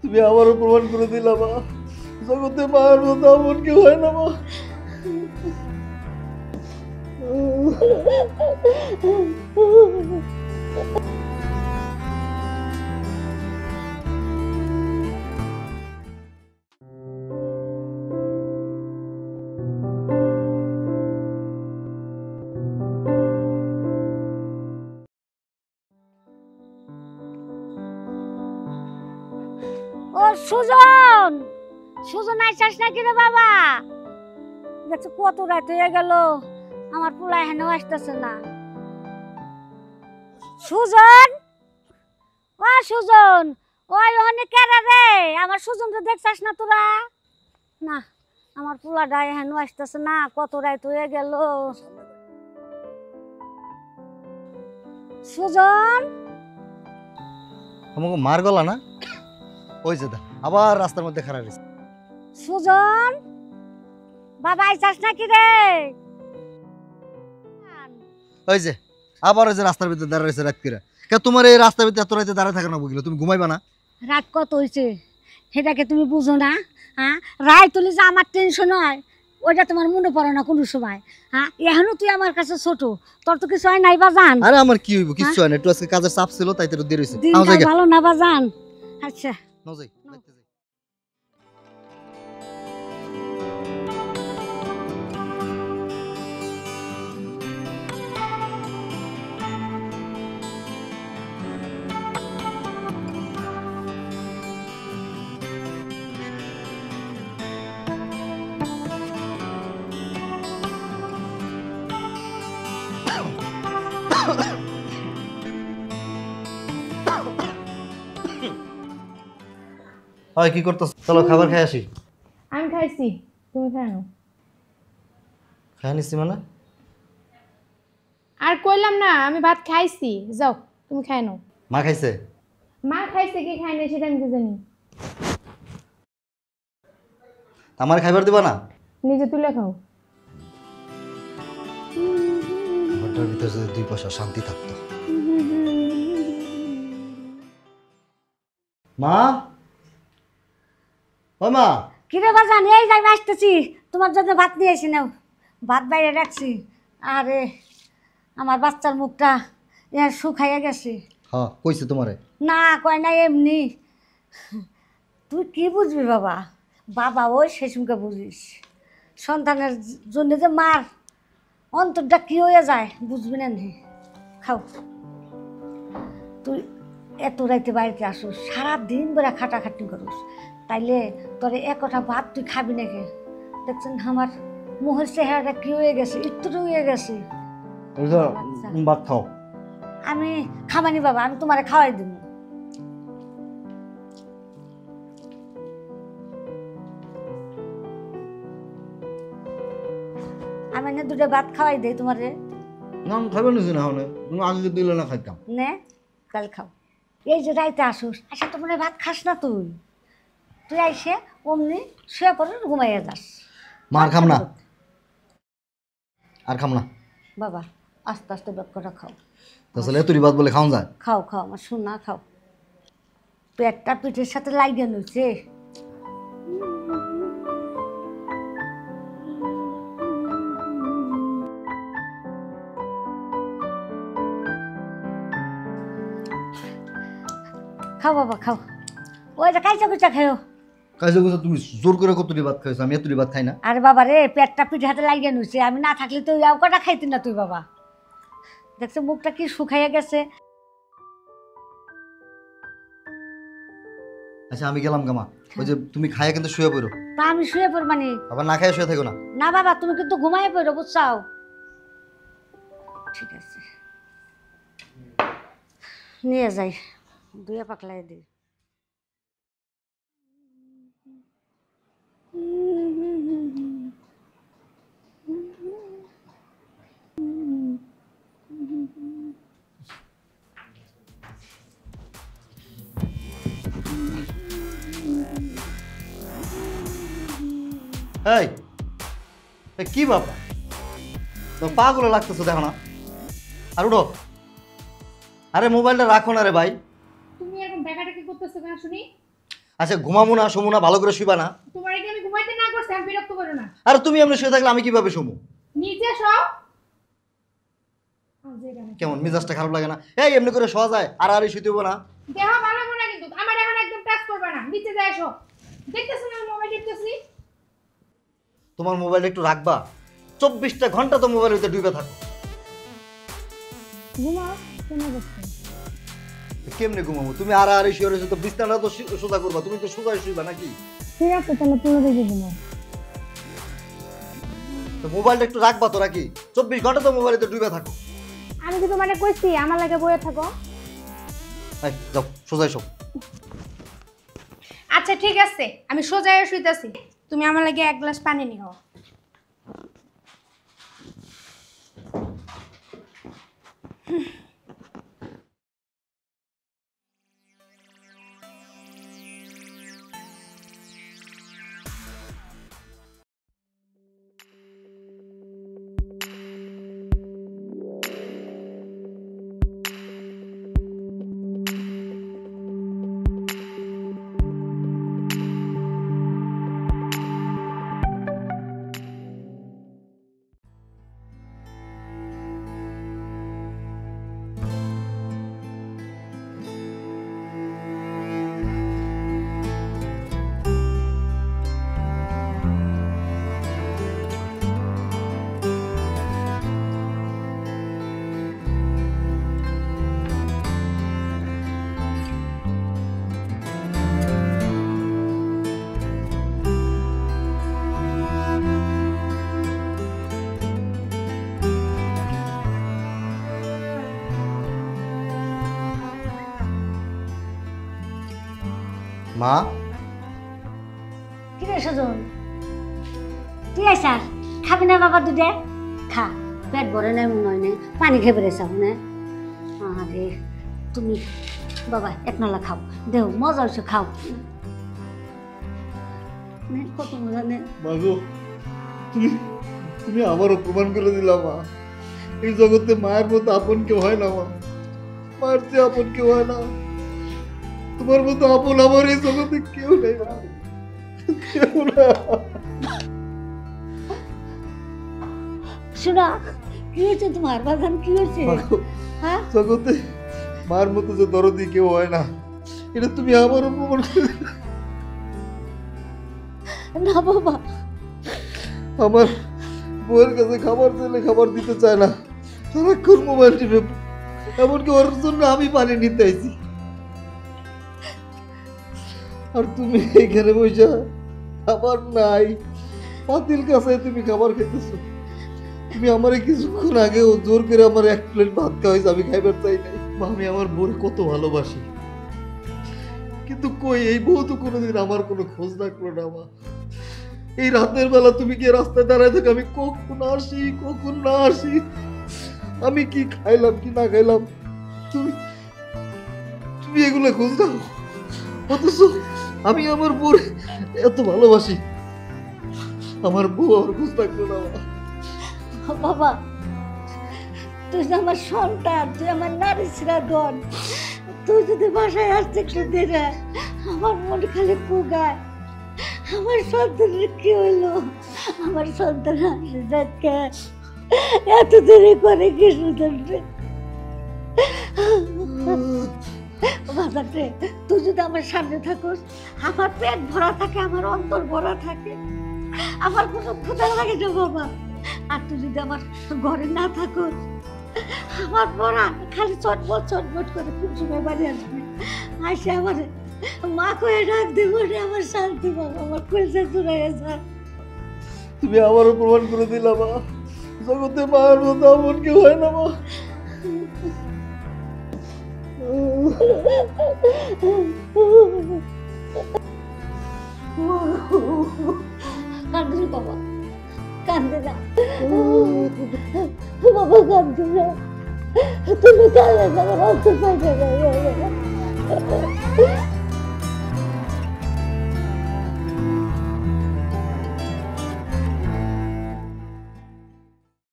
তুমি আবারও প্রমাণ করে দিলা মা, জগতে মায়ের মতো এমন কেউ হয় না মা। ও সুজন, সুজন আইসাস নাকি রে বাবা? দেখছো কত রাত হয়ে গেল, আমার পোলা এখানেও আসতেছে না। সুজন, ও সুজন, ওই অনেক কেরা রে, আমার সুজনকে দেখছাস না তোরা? না, আমার পোলাটা এখানেও আসতেছে না, কত রাত হয়ে গেল। সুজন, আমাকে মার গলা না ওই যে আবার রাস্তার মধ্যে খারাপ হয়েছে। সুজন, বাবা আইসাস নাকি রে? ওই যে আবার ওই যে রাস্তার ভিতরে দাঁড়া রয়েছে রাত করে। কে তোমার এই রাস্তার ভিতরে এত রাতে দাঁড়ায় থাকে না বুঝলো? তুমি ঘুমাইবা না? রাত কত হয়েছে সেটাকে তুমি বুঝো না? হ্যাঁ, রায় তুলি যে আমার টেনশন হয় ওইটা তোমার মনে পড়ে না কোনো সময়? হ্যাঁ, এখনো তুই আমার কাছে ছোট, তোর তো কিছু হয় নাই বাজান। আরে আমার কি হইব, কিছু হয় না, একটু আজকে কাজের চাপ ছিল তাই তো দেরি হয়েছে। দিনটা ভালো না বাজান? আচ্ছা নাও যাই। হয় কি করতেছ? চলো খাবার খাই আসি। আমি খাইছি, তুমি খাও। খাই নিচ্ছি মানে? আর কইলাম না আমি ভাত খাইছি, যাও তুমি খাই নাও। মা খাইছে? মা খাইছে কি খাই নাই সেটা আমি কি জানি। আমার খাইবার দিবা না? নিজে তুলে খাও। ঘরটার ভিতরে যদি 2 পয়সা শান্তি থাকতো। মা, ও মা। কিরে বাজান, এই যাই আসতেছি, তোমার জন্য ভাত নিয়ে এসে নাও। ভাত বাইরে রাখছি। আরে আমার বাচ্চার মুখটা এর শুকাইয়া গেছে। হ্যাঁ কইছে তোমারে? না কয় না, এমনি। তুই কি বুঝবি বাবা, বাবা ওই শেষমুখে বুঝিস। সন্তানের জন্য যে মার অন্তরটা কি হয়ে যায় বুঝবি না নে। খাও। তুই এত রাইতে বাড়িতে আসুস, সারাদিন বেড়া খাটাখাটি করুস, তাইলে তোরে একটা ভাত তুই খাবি নাকি? দেখছেন আমার মুখের চেহারাটা কি হয়ে গেছে, একটু হয়ে গেছে। ভাত খাও। আমি খাবানি বাবা, আমি তোমারে খাওয়াই দেব। আমি না 2টা ভাত খাওয়াই দেই তোমারে। না আমি খাইবার নিছি না, হনে তুমি আগে দিলে না খাইতাম। নে কাল খাও। এই যে রাইতে আসুস, আচ্ছা তোমার ভাত খাস না তুই? তুই আইসে অমনি শুয়ে পড়ে ঘুমাইয়া যাস। মার খাম না, আর খাম না বাবা, আস্তে আস্তে ব্যাপারটা খাও। তাহলে এতরি ভাত বলে খাওয়া যায়? খাও খাও আমার সোনা, খাও। পেটটা পিঠের সাথে লাগিয়ে নিচ্ছে। খাও বাবা খাও, ওই যে কাইচা কুচা খাও। কাজে বুঝে তুমি জোর করে কতটি ভাত খাইছো, আমি এতটি ভাত খাই না। আরে বাবা রে, পেটটা পিঠে হাতে লাগিয়ে নিচ্ছে, আমি না থাকলে তুই কটা খাইতি না তুই বাবা। দেখছো মুখটা কি শুকাইয়া গেছে। আচ্ছা আমি গেলাম গামা, ওই যে তুমি খাইয়া কিন্তু শুয়ে পড়ো। তা আমি শুয়ে পড়বানি? আবার না খাইয়া শুয়ে থাকো না। না বাবা, তুমি কিন্তু ঘুমাই পড়ো বুঝছাও? ঠিক আছে, নিয়ে যাই, 2 পাকলাই দিই। এই কি বাবা, তো পাগুলো লাগতেছো দেখো না? আর উঠো। আরে মোবাইলটা রাখো না রে ভাই। তুমি এখন ব্যাগাটা কি করতেছো কেন শুনি? আচ্ছা ঘুমাবো না, শোবো না, ভালো করে শুইবা না? তোমার কি আমি ঘুমাইতে না করছি? আমি বিরক্ত করো না। আর তুমি এমনি শুয়ে থাকলে আমি কিভাবে শোবো? নিচে সব কেমন মেজাজটা খারাপ লাগে না? এই এমনি করে শোয়া যায়? আর শুইতে হবো না? দেহ ভালো না, কিন্তু আমার এখন একদম টাচ করবে না। নিচে যাই এসো। দেখতেছ না মোবাইল টিপতেছি? তোমার মোবাইলটা একটু রাখবা। 24টা ঘন্টা তো মোবাইলের ভিতরে ডুবে থাকো। ঘুমাও, কেন করছো? কেমনে ঘুমাবো? তুমি আর শুয়ে রয়েছো তো, বিছানাটা তো সোজা করবা, তুমি তো সোজা শুইবা নাকি? ঠিক আছে, তাহলে পুরো দেখে ঘুমাও। তো মোবাইলটা একটু রাখবা তো নাকি? 24 ঘন্টা তো মোবাইলে তো ডুবে থাকো। আমি কি তোমারে কইছি আমার লাগে বইয়ে থাকো? এই যাও সোজা এসো। আচ্ছা ঠিক আছে, আমি সোজা শুইতাছি। তুমি আমার লাগে এক গ্লাস পানি নিও। মা, কি রে সজন, তুই আসার খাবি না বাবা? দুধে খা, পেট ভরে নাই মনে হয় না, পানি খেয়ে বেড়েছাম না। আরে তুমি বাবা এক নালা খাও, দেও মজা হচ্ছে, খাও। নে, কত মজা নে। মাগো, তুমি তুমি আবারও প্রমাণ করে দিলা মা, এই জগতে মায়ের মতো আপন কেউ হয় না মা। মায়ের চেয়ে আপন কেউ হয় না। তোমার মতো আপন আমার এই জগতে কেউ নেই মা, কেউ না। শোনা, কি হয়েছে তোমার বাগান? কি হয়েছে? মাগো, হ্যাঁ, জগতে মার মতো যে দরদি কেউ হয় না, এটা তুমি আবারও প্রমাণ করে দিলা। না বাবা, আমার বউয়ের কাছে খাবার চাইলে খাবার দিতে চায় না, সারাক্ষণ মোবাইল টিপে, এমনকি ওর জন্য আমি পানি নিতে আইছি। আর তুমি এখানে বসে খাবার নাই, পাতিল কাছে তুমি খাবার খাইতেছো। তুমি আমারে কিছুক্ষণ আগে জোর করে আমার এক প্লেট ভাত খাওয়াইছো, আমি খাইবার চাই নাই। মা, আমি আমার বউরে কত ভালোবাসি, কিন্তু কই এই বউ তো কোনোদিন আমার কোনো খোঁজ রাখলো না মা। এই রাতের বেলা তুমি কি রাস্তায় দাঁড়ায় থাকো, আমি কখন আসি কখন না আসি, আমি কি খাইলাম কি না খাইলাম, তুমি তুমি এগুলো খোঁজ রাখো। অথচ আমি আমার বউর এত ভালোবাসি, আমার বউ আমার খোঁজ রাখলো না মা। বাবা তুই যে আমার সন্তান, তুই আমার নারী ধন, তুই যদি বাসায় আসতে একটু দেরে, আমার মন খালি পুগায়। আমার সন্তানের কি হইলো? আমার সন্তান আসে যাকে এত দেরি করে কি সুন্দর বাজারে। তুই যদি আমার সামনে থাকোস, আমার পেট ভরা থাকে, আমার অন্তর ভরা থাকে, আমার কোনো ক্ষুধা লাগে না বাবা। আর তুই যদি আমার ঘরে না থাকোস, আমার পড়া খালি চটবট করে কোন সময় বাড়ি আসবে, আসে আমার মা কয়ে ডাক দেবো, আমার শান্তি বাবা, আমার কইসা চলে গেছে। তুমি আবারও প্রমাণ করে দিলা মা, জগতে মায়ের মতো এমন কেউ হয় না মা। কান্দে না বাবা, কান্দে না বাবা, কান্দে না। তুমি কান্দে না, আমার অন্তর পাই না।